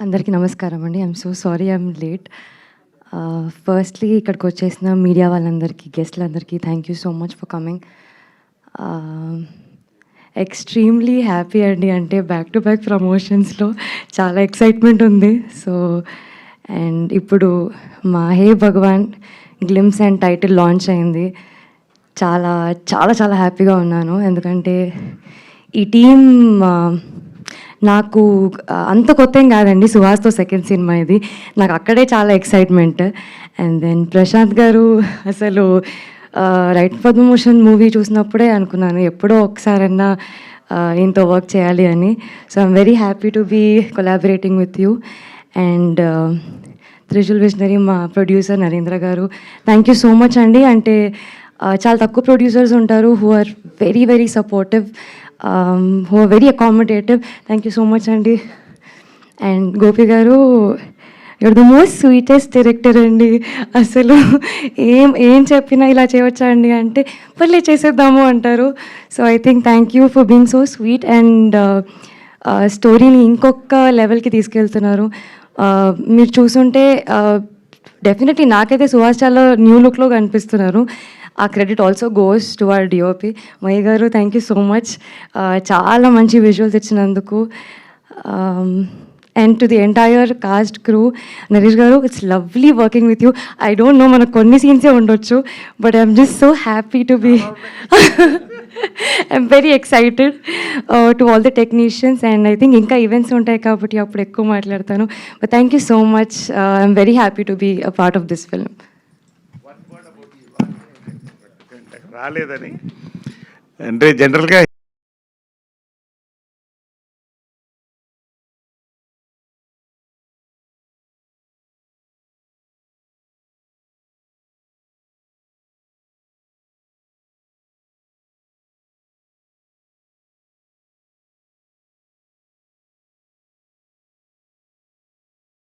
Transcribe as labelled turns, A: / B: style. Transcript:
A: అందరికీ నమస్కారం అండి. I'm so sorry I'm late. Firstly ఇక్కడికి వచ్చేసిన మీడియా వాళ్ళందరికీ, గెస్ట్లందరికీ thank you so much for coming. Extremely happy అండి. అంటే బ్యాక్ టు బ్యాక్ ప్రమోషన్స్లో చాలా ఎక్సైట్మెంట్ ఉంది. సో అండ్ ఇప్పుడు మా హే భగవాన్ గ్లిమ్స్ అండ్ టైటిల్ లాంచ్ అయింది. చాలా చాలా చాలా హ్యాపీగా ఉన్నాను. ఎందుకంటే ఈ టీమ్ నాకు అంత కొత్త ఏం కాదండి. సుహాస్తో సెకండ్ సినిమా ఇది. నాకు అక్కడే చాలా ఎక్సైట్మెంట్. అండ్ దెన్ ప్రశాంత్ గారు అసలు రైట్ పద్మభూషణ్ మూవీ చూసినప్పుడే అనుకున్నాను ఎప్పుడో ఒకసారన్నా ఈయనతో వర్క్ చేయాలి అని. So I'm very happy to be collaborating with you. And Trishul visionary మా producer Narendra garu, thank you so much అండి. అంటే చాలా తక్కువ ప్రొడ్యూసర్స్ ఉంటారు who are very very supportive, who are very accommodative. Thank you so much అండి. And Gopi garu, you're the most sweetest director అండి. అసలు ఏం చెప్పినా ఇలా చేయవచ్చా అండి అంటే పర్లే చేసేద్దాము అంటారు. So I think thank you for being so sweet. And స్టోరీని ఇంకొక లెవెల్కి తీసుకెళ్తున్నారు. మీరు చూసుంటే డెఫినెట్లీ నాకైతే సుహాస్ చాలా న్యూ లుక్లో కనిపిస్తున్నారు. ఆ credit also goes to our DOP Mahi garu. Thank you so much. చాలా మంచి విజువల్స్ ఇచ్చినందుకు. And to the entire cast crew, Naresh garu, it's lovely working with you. I don't know మనకు కొన్ని సీన్సే ఉండొచ్చు, but I'm just so happy to be I'm very excited to all the technicians. And I think ఇంకా events ఉంటాయి కాబట్టి అప్పుడు ఎక్కువ మాట్లాడతాను. But thank you so much. I'm very happy to be a part of this film.
B: రాలేదని అంటే జనరల్గా